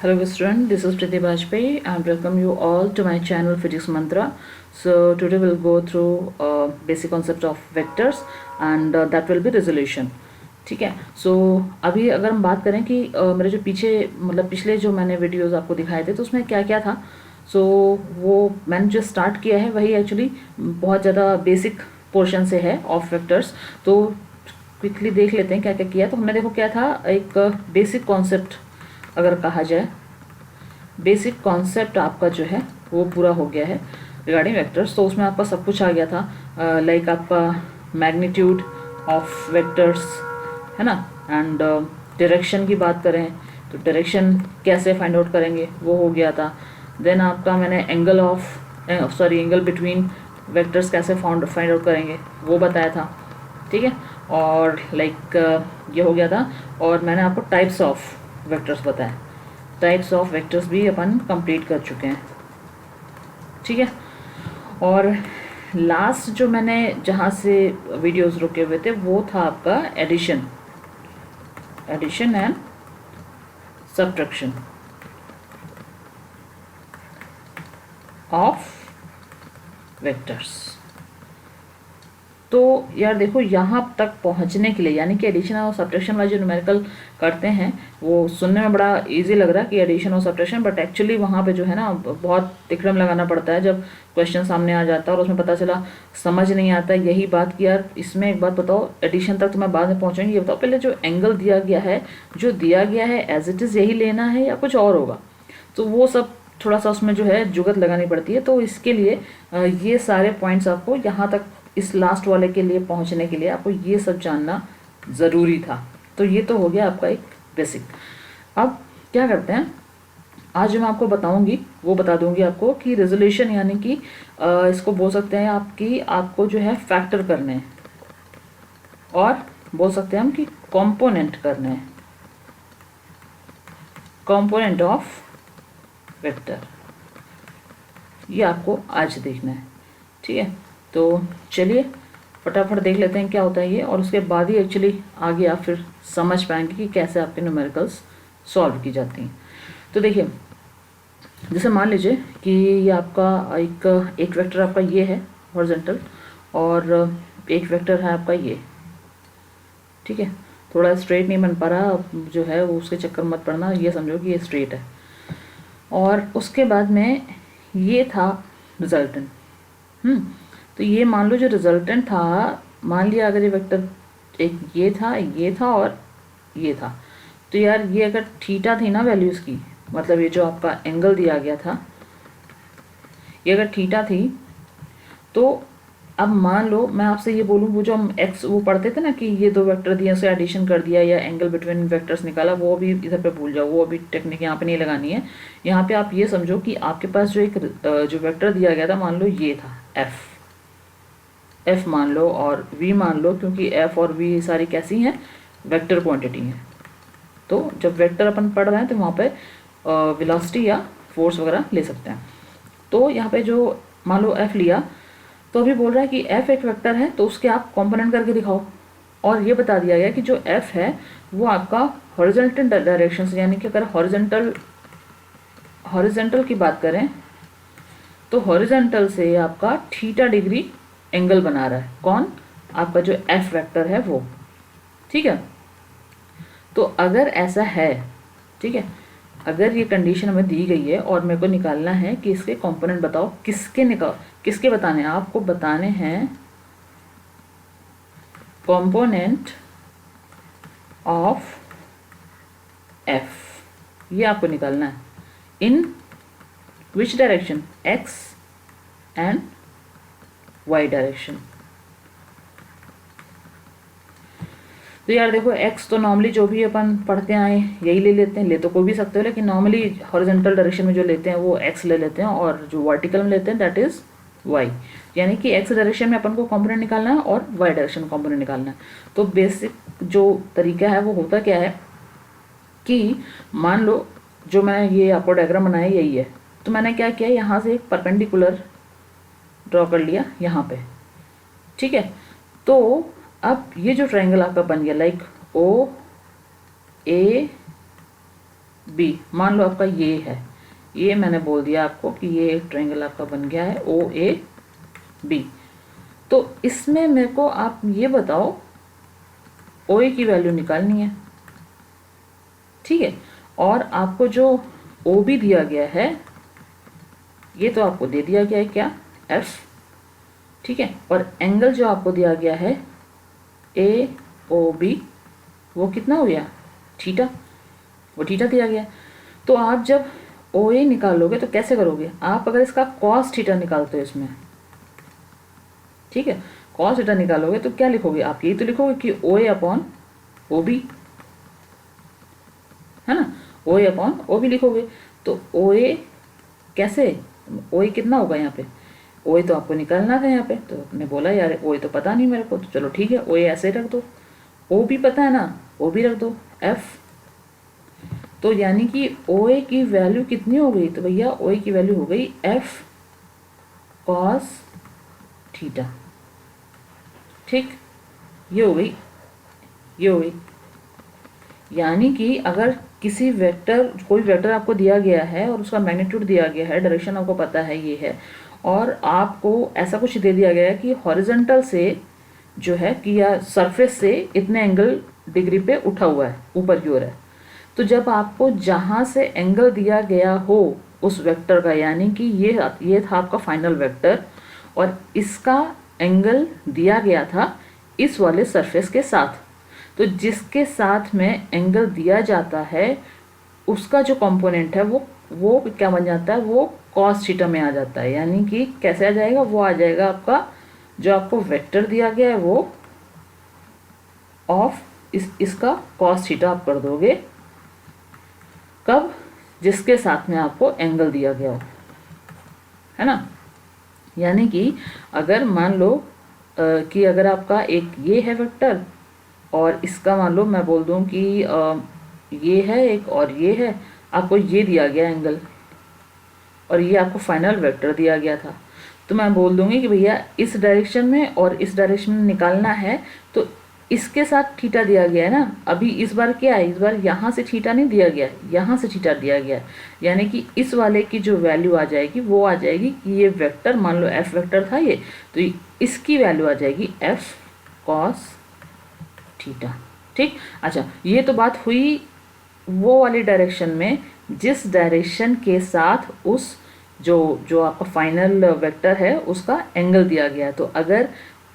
Hello student, this is Priti Bajpayee and welcome you all to my channel Physics Mantra. So today we'll go through basic concept of vectors and that will be resolution. ठीक है. So अभी अगर हम बात करें कि मेरे जो पीछे मतलब पिछले जो मैंने वीडियोस आपको दिखाए थे तो उसमें क्या क्या था. So वो मैंने जो स्टार्ट किया है वही एक्चुअली बहुत ज़्यादा बेसिक पोर्शन से है ऑफ वेक्टर्स. तो क्विकली देख लेते हैं क्या क्या किया. तो हमने देखो क्या था, एक बेसिक कॉन्सेप्ट अगर कहा जाए, बेसिक कॉन्सेप्ट आपका जो है वो पूरा हो गया है रिगार्डिंग वेक्टर्स. तो उसमें आपका सब कुछ आ गया था, लाइक आपका मैग्नीट्यूड ऑफ वेक्टर्स है ना, एंड डायरेक्शन की बात करें तो डायरेक्शन कैसे फाइंड आउट करेंगे वो हो गया था. देन आपका मैंने एंगल बिटवीन वेक्टर्स कैसे फाइंड आउट करेंगे वो बताया था. ठीक है. और लाइक ये हो गया था. और मैंने आपको टाइप्स ऑफ वेक्टर्स बताए. टाइप्स ऑफ वेक्टर्स भी अपन कंप्लीट कर चुके हैं. ठीक है. और लास्ट जो मैंने जहाँ से वीडियोस रुके हुए थे वो था आपका addition and subtraction of vectors. तो यार देखो, यहाँ तक पहुँचने के लिए यानी कि एडिशन और सब्ट्रैक्शन वाले जो न्यूमेरिकल करते हैं वो सुनने में बड़ा इजी लग रहा है कि एडिशन और सब्ट्रैक्शन, बट एक्चुअली वहाँ पे जो है ना बहुत तिकड़म लगाना पड़ता है जब क्वेश्चन सामने आ जाता है और उसमें पता चला समझ नहीं आता. यही बात कि यार इसमें एक बात बताओ, एडिशन तक तो मैं बाद में पहुँचूंगी, ये बताओ पहले जो एंगल दिया गया है एज इट इज़ यही लेना है या कुछ और होगा. तो वो सब थोड़ा सा उसमें जो है जुगत लगानी पड़ती है. तो इसके लिए ये सारे पॉइंट्स आपको यहाँ तक इस लास्ट वाले के लिए पहुंचने के लिए आपको ये सब जानना ज़रूरी था. तो ये तो हो गया आपका एक बेसिक. अब क्या करते हैं, आज जो मैं आपको बताऊंगी वो बता दूंगी आपको कि रेजोल्यूशन यानी कि इसको बोल सकते हैं आपको जो है फैक्टर करने हैं, और बोल सकते हैं हम कि कंपोनेंट करने हैं, कंपोनेंट ऑफ वेक्टर. ये आपको आज देखना है. ठीक है. तो चलिए फटाफट देख लेते हैं क्या होता है ये, और उसके बाद ही एक्चुअली आगे आप फिर समझ पाएंगे कि कैसे आपके न्यूमेरिकल्स सॉल्व की जाती हैं. तो देखिए, जैसे मान लीजिए कि ये आपका एक वेक्टर आपका ये है हॉरिजॉन्टल, और एक वेक्टर है आपका ये. ठीक है. थोड़ा स्ट्रेट नहीं बन पा रहा जो है वो, उसके चक्कर मत पड़ना, ये समझो कि ये स्ट्रेट है. और उसके बाद में ये था रिजल्टेंट. तो ये मान लो जो रिजल्टेंट था, मान लिया अगर ये वेक्टर एक ये था और ये था, तो यार ये अगर थीटा थी ना वैल्यूज़ की, मतलब ये जो आपका एंगल दिया गया था ये अगर थीटा थी, तो अब मान लो मैं आपसे ये बोलूँ, वो जो हम एक्स वो पढ़ते थे ना कि ये दो वेक्टर दिए उसे एडिशन कर दिया या एंगल बिटवीन वेक्टर्स निकाला, वो भी इधर पे भूल जाओ, वो अभी टेक्निक यहाँ पे नहीं लगानी है. यहाँ पे आप ये समझो कि आपके पास जो वेक्टर दिया गया था, मान लो ये था एफ मान लो और वी मान लो, क्योंकि एफ और वी सारी कैसी हैं, वेक्टर क्वांटिटी हैं. तो जब वेक्टर अपन पढ़ रहे हैं तो वहाँ पे वेलोसिटी या फोर्स वगैरह ले सकते हैं. तो यहाँ पे जो मान लो एफ लिया, तो अभी बोल रहा है कि एफ एक वेक्टर है तो उसके आप कंपोनेंट करके दिखाओ. और ये बता दिया गया कि जो एफ है वो आपका हॉरिजॉन्टल डायरेक्शन से, यानी कि अगर हॉरिजॉन्टल की बात करें तो हॉरिजॉन्टल से आपका थीटा डिग्री एंगल बना रहा है. कौन? आपका जो एफ वेक्टर है वो. ठीक है. तो अगर ऐसा है, ठीक है, अगर ये कंडीशन हमें दी गई है और मेरे को निकालना है कि इसके कंपोनेंट बताओ, किसके बताने हैं, आपको बताने हैं कंपोनेंट ऑफ एफ. ये आपको निकालना है in which direction, x and y direction. तो यार देखो, एक्स तो नॉर्मली जो भी अपन पढ़ते आए यही ले लेते हैं, ले तो कोई भी सकते हो, लेकिन नॉर्मली हॉरिजॉन्टल डायरेक्शन में जो लेते हैं वो एक्स ले लेते हैं, और जो वर्टिकल में लेते हैं दैट इज वाई. यानी कि एक्स डायरेक्शन में अपन को कंपोनेंट निकालना है और वाई डायरेक्शन में कंपोनेंट निकालना है. तो बेसिक जो तरीका है वो होता क्या है कि मान लो जो मैं ये आपको डायग्राम बनाया यही है, तो मैंने क्या किया, यहाँ से एक परपेंडिकुलर ड्रॉ कर लिया यहाँ पे. ठीक है. तो अब ये जो ट्रायंगल आपका बन गया, लाइक ओ ए बी, मान लो आपका ये है, ये मैंने बोल दिया आपको कि ये एक ट्रायंगल आपका बन गया है ओ ए बी। तो इसमें मेरे को आप ये बताओ ओ ए की वैल्यू निकालनी है, ठीक है। और आपको जो ओ बी दिया गया है ये तो आपको दे दिया गया है क्या, एफ, ठीक है। और एंगल जो आपको दिया गया है ए ओ बी वो कितना हो गया, थीटा, वो थीटा दिया गया। तो आप जब ओ ए निकालोगे तो कैसे करोगे आप, अगर इसका कॉस थीटा निकालते हो इसमें, ठीक है, कॉस थीटा निकालोगे तो क्या लिखोगे आप, यही तो लिखोगे कि ओ ए अपॉन ओ बी, है ना, ओ ए अपॉन ओ बी लिखोगे। तो ओ ए कैसे, ओ ए कितना होगा यहाँ पे, ओ ए तो आपको निकालना था यहाँ पे, तो आपने बोला यार ओ ए तो पता नहीं मेरे को, तो चलो ठीक है ओ ए ऐसे रख दो, ओ बी पता है ना, ओ बी रख दो एफ। तो यानी कि ओ ए की वैल्यू कितनी हो गई, तो भैया ओ ए की वैल्यू हो गई एफ कॉस थीटा, ठीक, ये हो गई, ये हो गई। यानी कि अगर किसी वेक्टर, कोई वेक्टर आपको दिया गया है और उसका मैग्नीट्यूड दिया गया है, डायरेक्शन आपको पता है ये है, और आपको ऐसा कुछ दे दिया गया है कि हॉरिजॉन्टल से जो है कि या सरफेस से इतने एंगल डिग्री पे उठा हुआ है, ऊपर की ओर है, तो जब आपको जहाँ से एंगल दिया गया हो उस वेक्टर का, यानी कि ये था आपका फाइनल वेक्टर और इसका एंगल दिया गया था इस वाले सरफेस के साथ, तो जिसके साथ में एंगल दिया जाता है उसका जो कंपोनेंट है वो क्या बन जाता है, वो कॉस थीटा में आ जाता है। यानी कि कैसे आ जाएगा, वो आ जाएगा आपका जो आपको वेक्टर दिया गया है वो ऑफ इसका कॉस थीटा आप कर दोगे, कब, जिसके साथ में आपको एंगल दिया गया हो, है ना। यानी कि अगर मान लो कि अगर आपका एक ये है वेक्टर और इसका मान लो मैं बोल दूं कि ये है एक और ये है, आपको ये दिया गया एंगल और ये आपको फाइनल वेक्टर दिया गया था, तो मैं बोल दूंगी कि भैया इस डायरेक्शन में और इस डायरेक्शन में निकालना है, तो इसके साथ थीटा दिया गया है ना। अभी इस बार क्या है, इस बार यहाँ से थीटा नहीं दिया गया, यहाँ से थीटा दिया गया है, यानी कि इस वाले की जो वैल्यू आ जाएगी वो आ जाएगी कि ये वेक्टर, मान लो एफ वेक्टर था ये, तो इसकी वैल्यू आ जाएगी एफ कॉस थीटा, ठीक। अच्छा, ये तो बात हुई वो वाली डायरेक्शन में जिस डायरेक्शन के साथ उस जो आपका फाइनल वेक्टर है उसका एंगल दिया गया है। तो अगर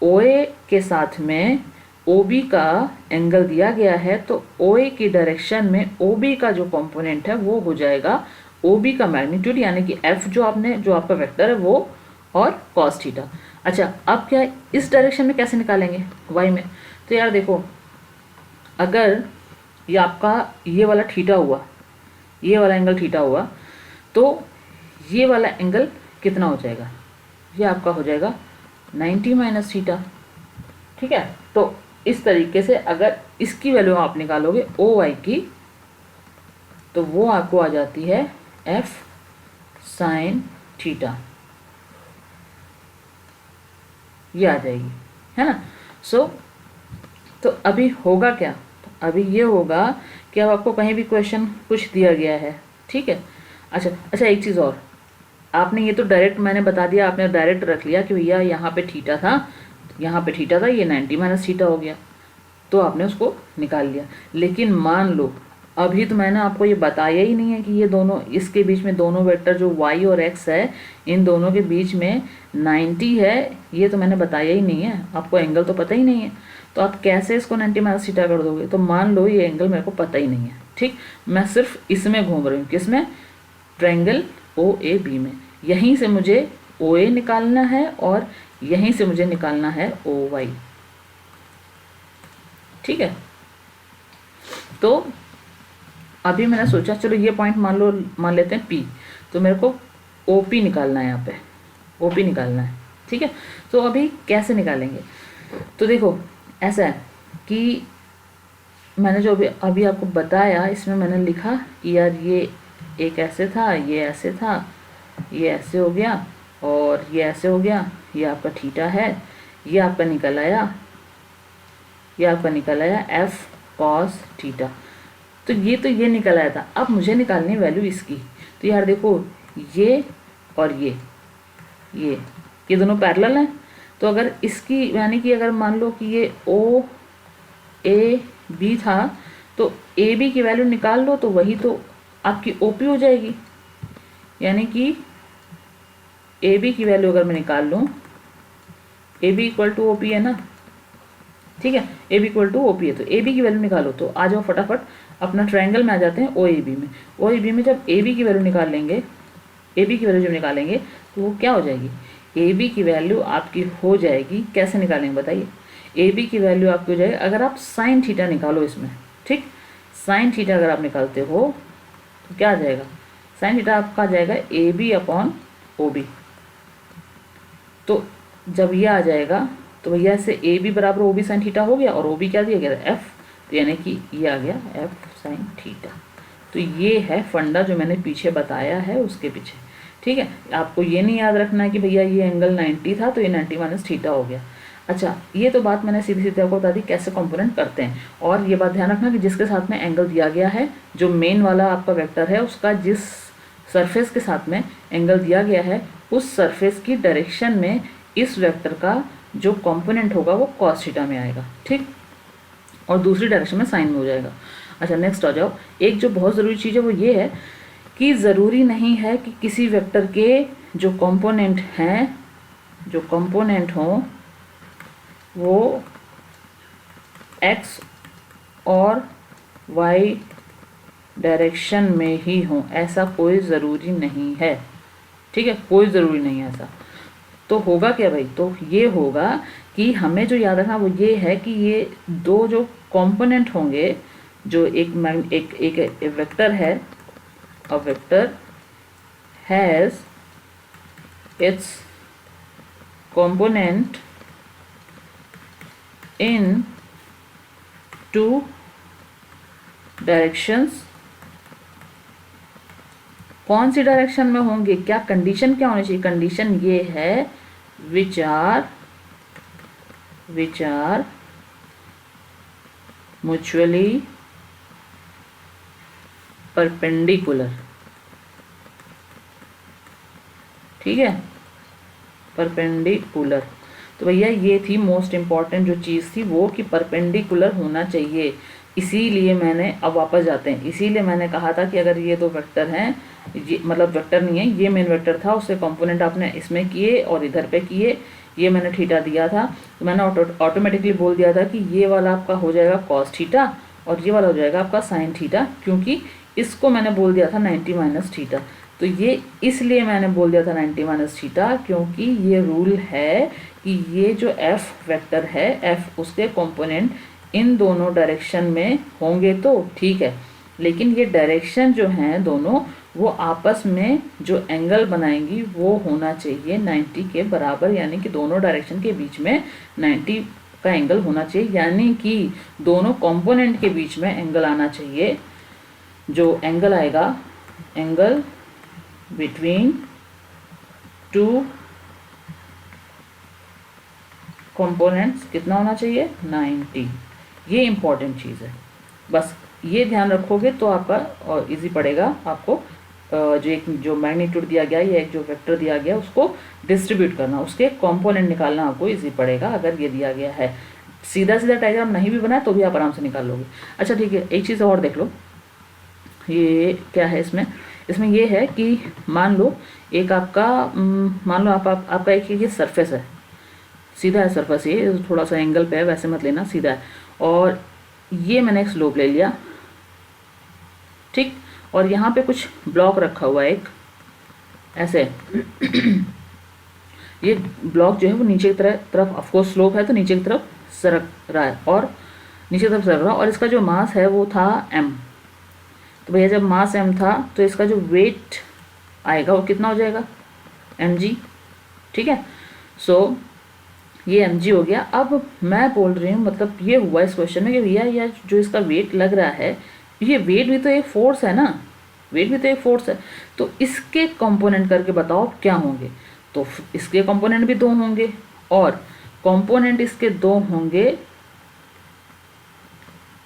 ओ ए के साथ में ओ बी का एंगल दिया गया है तो ओ ए की डायरेक्शन में ओ बी का जो कंपोनेंट है वो हो जाएगा ओ बी का मैग्नीट्यूड, यानी कि एफ जो आपका वेक्टर है वो, और कॉस थीटा। अच्छा, अब क्या इस डायरेक्शन में कैसे निकालेंगे वाई में, तो यार देखो, अगर ये आपका ये वाला थीटा हुआ, ये वाला एंगल थीटा हुआ, तो ये वाला एंगल कितना हो जाएगा, ये आपका हो जाएगा 90 माइनस थीटा, ठीक है। तो इस तरीके से अगर इसकी वैल्यू आप निकालोगे ओ वाई की, तो वो आपको आ जाती है एफ साइन थीटा, ये आ जाएगी, है ना। तो अभी होगा क्या, तो अभी ये होगा कि अब आपको कहीं भी क्वेश्चन कुछ दिया गया है, ठीक है। अच्छा, एक चीज़ और, आपने ये तो डायरेक्ट मैंने बता दिया, आपने डायरेक्ट रख लिया कि भैया यहाँ पे थीटा था, ये 90 माइनस थीटा हो गया, तो आपने उसको निकाल लिया। लेकिन मान लो अभी तो मैंने आपको ये बताया ही नहीं है कि ये दोनों, इसके बीच में दोनों वेक्टर जो y और x है, इन दोनों के बीच में 90 है, ये तो मैंने बताया ही नहीं है, आपको एंगल तो पता ही नहीं है, तो आप कैसे इसको 90 माइनस थीटा कर दोगे। तो मान लो ये एंगल मेरे को पता ही नहीं है, ठीक, मैं सिर्फ इसमें घूम रही हूँ, किसमें, ट्रायंगल ओ ए बी में, यहीं से मुझे ओ ए निकालना है और यहीं से मुझे निकालना है ओ वाई, ठीक है। तो अभी मैंने सोचा चलो ये पॉइंट मान लेते हैं P, तो मेरे को OP निकालना है, यहाँ पे OP निकालना है, ठीक है। तो अभी कैसे निकालेंगे, तो देखो ऐसा है कि मैंने जो अभी आपको बताया, इसमें मैंने लिखा कि यार ये एक ऐसे था, ये ऐसे था, ये ऐसे हो गया और ये ऐसे हो गया, ये आपका थीटा है, ये आपका निकल आया एफ कॉस थीटा। तो ये निकल आया था। अब मुझे निकालनी है वैल्यू इसकी। तो यार देखो ये और ये दोनों पैरेलल हैं। तो अगर इसकी यानी कि अगर मान लो कि ये ओ ए बी था तो ए बी की वैल्यू निकाल लो तो वही तो आपकी ओ पी हो जाएगी। यानी कि ए बी की वैल्यू अगर मैं निकाल लूँ, A B equal to O P है ना, ठीक है, A B equal to O P है, तो ए बी की वैल्यू निकालो। तो आ जाओ फटाफट अपना ट्रायंगल में आ जाते हैं ओ ए बी में। ओ ए बी में जब ए बी की वैल्यू निकाल लेंगे, ए बी की वैल्यू जब निकालेंगे तो वो क्या हो जाएगी, ए बी की वैल्यू आपकी हो जाएगी, कैसे निकालेंगे बताइए, ए बी की वैल्यू आपकी हो जाएगी अगर आप साइन थीटा निकालो इसमें, ठीक, साइन थीटा अगर आप निकालते हो तो क्या आ जाएगा, साइन थीटा आपका आ जाएगा A B upon O B. तो जब ये आ जाएगा तो भैया से ए बी बराबर ओ बी साइन थीटा हो गया और ओ बी क्या दिया गया एफ, तो यानी कि ये आ गया एफ साइन थीटा। तो ये है फंडा जो मैंने पीछे बताया है उसके पीछे, ठीक है। आपको ये नहीं याद रखना है कि भैया ये एंगल 90 था तो ये 90 माइनस थीटा हो गया। अच्छा, ये तो बात मैंने सीधी सीधी आपको बता दी कैसे कंपोनेंट करते हैं। और ये बात ध्यान रखना कि जिसके साथ में एंगल दिया गया है, जो मेन वाला आपका वेक्टर है उसका जिस सरफेस के साथ में एंगल दिया गया है उस सरफेस की डायरेक्शन में इस वेक्टर का जो कंपोनेंट होगा वो कॉस थीटा में आएगा, ठीक, और दूसरी डायरेक्शन में साइन में हो जाएगा। अच्छा नेक्स्ट आ जाओ, एक जो बहुत ज़रूरी चीज़ है वो ये है कि ज़रूरी नहीं है कि किसी वेक्टर के जो कंपोनेंट हैं, जो कंपोनेंट हों वो एक्स और वाई डायरेक्शन में ही हों, ऐसा कोई ज़रूरी नहीं है, ठीक है, कोई ज़रूरी नहीं है ऐसा। तो होगा क्या भाई, तो ये होगा कि हमें जो याद रखना वो ये है कि ये दो जो कंपोनेंट होंगे, जो एक वेक्टर है, a vector has its component in two directions. कौन सी डायरेक्शन में होंगे, क्या कंडीशन क्या होनी चाहिए, कंडीशन ये है विच आर म्यूचुअली परपेंडिकुलर, ठीक है, परपेंडिकुलर। तो भैया ये थी मोस्ट इम्पॉर्टेंट जो चीज़ थी वो कि परपेंडिकुलर होना चाहिए। इसीलिए मैंने, अब वापस जाते हैं, इसीलिए मैंने कहा था कि अगर ये दो वेक्टर हैं, ये मतलब वेक्टर नहीं है, ये मेन वेक्टर था, उससे कंपोनेंट आपने इसमें किए और इधर पे किए, ये मैंने थीटा दिया था, तो मैंने ऑटोमेटिकली बोल दिया था कि ये वाला आपका हो जाएगा कॉस थीटा और ये वाला हो जाएगा आपका साइन थीटा, क्योंकि इसको मैंने बोल दिया था 90 माइनस थीटा। तो ये इसलिए मैंने बोल दिया था 90 माइनस थीटा क्योंकि ये रूल है कि ये जो एफ वेक्टर है, एफ उसके कंपोनेंट इन दोनों डायरेक्शन में होंगे तो ठीक है, लेकिन ये डायरेक्शन जो हैं दोनों वो आपस में जो एंगल बनाएंगी वो होना चाहिए 90 के बराबर, यानी कि दोनों डायरेक्शन के बीच में 90 का एंगल होना चाहिए, यानी कि दोनों कंपोनेंट के बीच में एंगल आना चाहिए। जो एंगल आएगा, एंगल बिटवीन टू कंपोनेंट्स कितना होना चाहिए, 90। ये इम्पॉर्टेंट चीज़ है, बस ये ध्यान रखोगे तो आपका और इजी पड़ेगा आपको। जो मैग्नीट्यूड दिया गया या एक जो वेक्टर दिया गया उसको डिस्ट्रीब्यूट करना, उसके कंपोनेंट निकालना आपको इजी पड़ेगा अगर ये दिया गया है। सीधा सीधा डायग्राम नहीं भी बनाए तो भी आप आराम से निकाल लोगे। अच्छा ठीक है, एक चीज़ और देख लो, ये क्या है इसमें ये है कि मान लो एक आपका मान लो आपका एक ये सरफेस है, सीधा है सरफेस, ये थोड़ा सा एंगल पे है, वैसे मत लेना, सीधा है, और ये मैंने एक स्लोप ले लिया, ठीक, और यहाँ पे कुछ ब्लॉक रखा हुआ है एक ऐसे ये ब्लॉक जो है वो नीचे की तरफ ऑफकोर्स स्लोप है तो नीचे की तरफ सरक रहा है और नीचे की तरफ सरक रहा है, और इसका जो मास है वो था m। तो भैया जब मास m था तो इसका जो वेट आएगा वो कितना हो जाएगा, mg, ठीक है। सो ये mg हो गया। अब मैं बोल रही हूँ, मतलब ये हुआ इस क्वेश्चन में कि भैया यह जो इसका वेट लग रहा है, ये वेट भी तो एक फोर्स है ना, वेट भी तो एक फोर्स है, तो इसके कंपोनेंट करके बताओ क्या होंगे। तो इसके कंपोनेंट भी दो होंगे और कंपोनेंट इसके दो होंगे,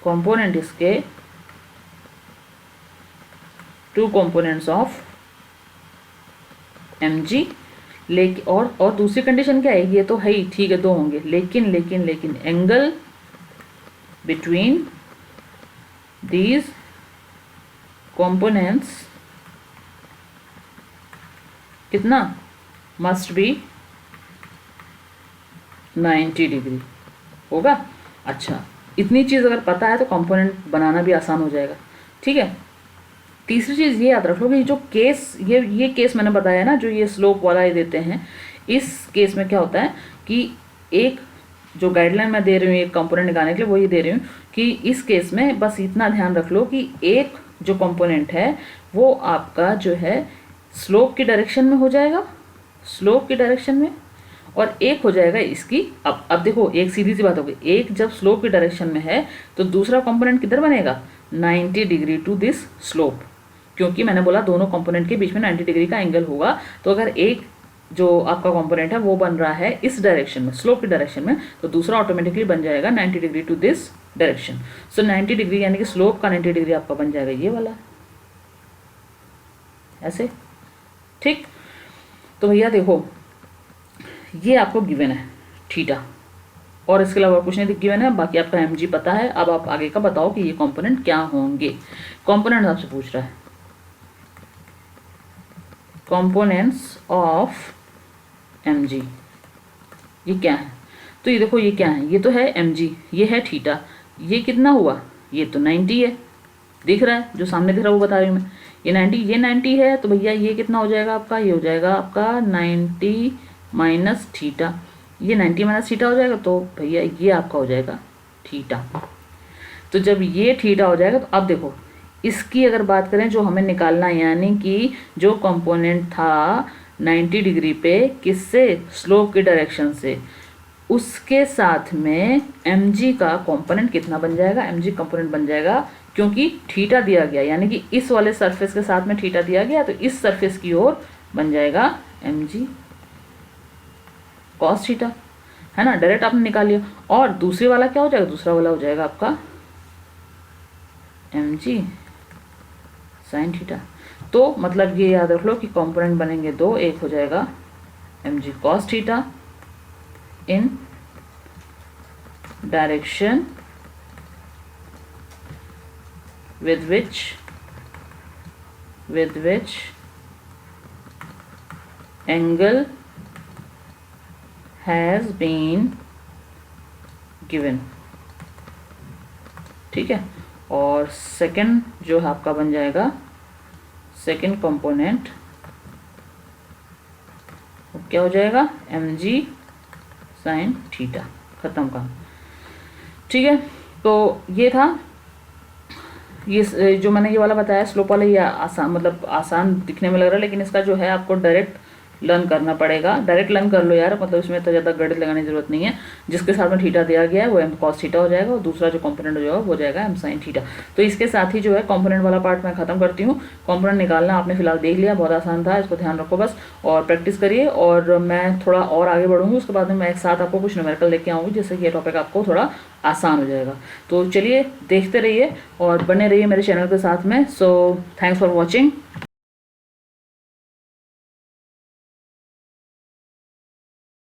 कंपोनेंट इसके 2 components of mg, लेकिन और दूसरी कंडीशन क्या है, ये तो है ही, ठीक है 2 होंगे, लेकिन एंगल बिटवीन दीज components कितना मस्ट बी 90 डिग्री होगा। अच्छा, इतनी चीज़ अगर पता है तो कंपोनेंट बनाना भी आसान हो जाएगा। ठीक है, तीसरी चीज़ ये याद रख लो कि जो केस ये केस मैंने बताया ना, जो ये स्लोप वाला ये देते हैं, इस केस में क्या होता है कि एक जो गाइडलाइन मैं दे रही हूँ एक कंपोनेंट निकालने के लिए, वो ये दे रही हूँ कि इस केस में बस इतना ध्यान रख लो कि एक जो कंपोनेंट है वो आपका जो है स्लोप की डायरेक्शन में हो जाएगा, स्लोप की डायरेक्शन में, और एक हो जाएगा इसकी, अब देखो एक सीधी सी बात होगी, एक जब स्लोप की डायरेक्शन में है तो दूसरा कंपोनेंट किधर बनेगा, 90 डिग्री टू दिस स्लोप, क्योंकि मैंने बोला दोनों कंपोनेंट के बीच में 90 डिग्री का एंगल होगा। तो अगर एक जो आपका कंपोनेंट है वो बन रहा है इस डायरेक्शन में, स्लोप की डायरेक्शन में, तो दूसरा ऑटोमेटिकली बन जाएगा 90 degree to this direction. So 90 degree यानी कि स्लोप का 90 डिग्री आपका बन जाएगा ये वाला, ऐसे। ठीक, तो भैया देखो ये आपको गिवन है थीटा, और इसके अलावा कुछ नहीं गिवन है, बाकी आपका mg पता है। अब आप आगे का बताओ कि ये कंपोनेंट क्या होंगे। कंपोनेंट आपसे पूछ रहा है, कंपोनेंट्स ऑफ mg, ये क्या है, तो ये देखो ये क्या है, ये तो है mg, ये है थीटा, ये कितना हुआ, ये तो 90 है, दिख रहा है, जो सामने दिख रहा है वो बता रही हूँ मैं, ये 90 है, तो भैया ये कितना हो जाएगा आपका, ये हो जाएगा आपका 90 माइनस थीटा, ये 90 माइनस थीटा हो जाएगा, तो भैया ये आपका हो जाएगा थीटा। तो जब ये थीटा हो जाएगा तो अब देखो इसकी अगर बात करें जो हमें निकालना है, यानी कि जो कंपोनेंट था 90 डिग्री पे किससे, स्लोप की डायरेक्शन से, उसके साथ में mg का कंपोनेंट कितना बन जाएगा, mg कंपोनेंट बन जाएगा, क्योंकि थीटा दिया गया, यानी कि इस वाले सरफेस के साथ में थीटा दिया गया, तो इस सरफेस की ओर बन जाएगा mg कॉस थीटा, है ना, डायरेक्ट आपने निकाल लिया। और दूसरी वाला क्या हो जाएगा, दूसरा वाला हो जाएगा आपका mg साइन थीटा। तो मतलब ये याद रख लो कि कंपोनेंट बनेंगे दो, एक हो जाएगा mg cos theta in direction with which angle has been given। ठीक है, और सेकंड जो है आपका बन जाएगा, सेकंड कंपोनेंट क्या हो जाएगा, mg साइन थीटा, खत्म काम। ठीक है, तो ये था, ये जो मैंने ये वाला बताया स्लोप वाला, ये आसान, मतलब आसान दिखने में लग रहा है, लेकिन इसका जो है आपको डायरेक्ट लर्न करना पड़ेगा। डायरेक्ट लर्न कर लो यार, मतलब इसमें इतना ज़्यादा गणित लगाने की जरूरत नहीं है। जिसके साथ में थीटा दिया गया है वो m cos थीटा हो जाएगा, और दूसरा जो कंपोनेंट हो जाएगा वो हो जाएगा m sin थीटा। तो इसके साथ ही जो है कंपोनेंट वाला पार्ट मैं खत्म करती हूँ। कंपोनेंट निकालना आपने फिलहाल देख लिया, बहुत आसान था, इसको ध्यान रखो बस और प्रैक्टिस करिए। और मैं थोड़ा और आगे बढ़ूंगी, उसके बाद में मैं एक साथ आपको कुछ न्यूमेरिकल लेके आऊँगी, जिससे कि ये टॉपिक आपको थोड़ा आसान हो जाएगा। तो चलिए देखते रहिए और बने रहिए मेरे चैनल के साथ में। So thanks for watching.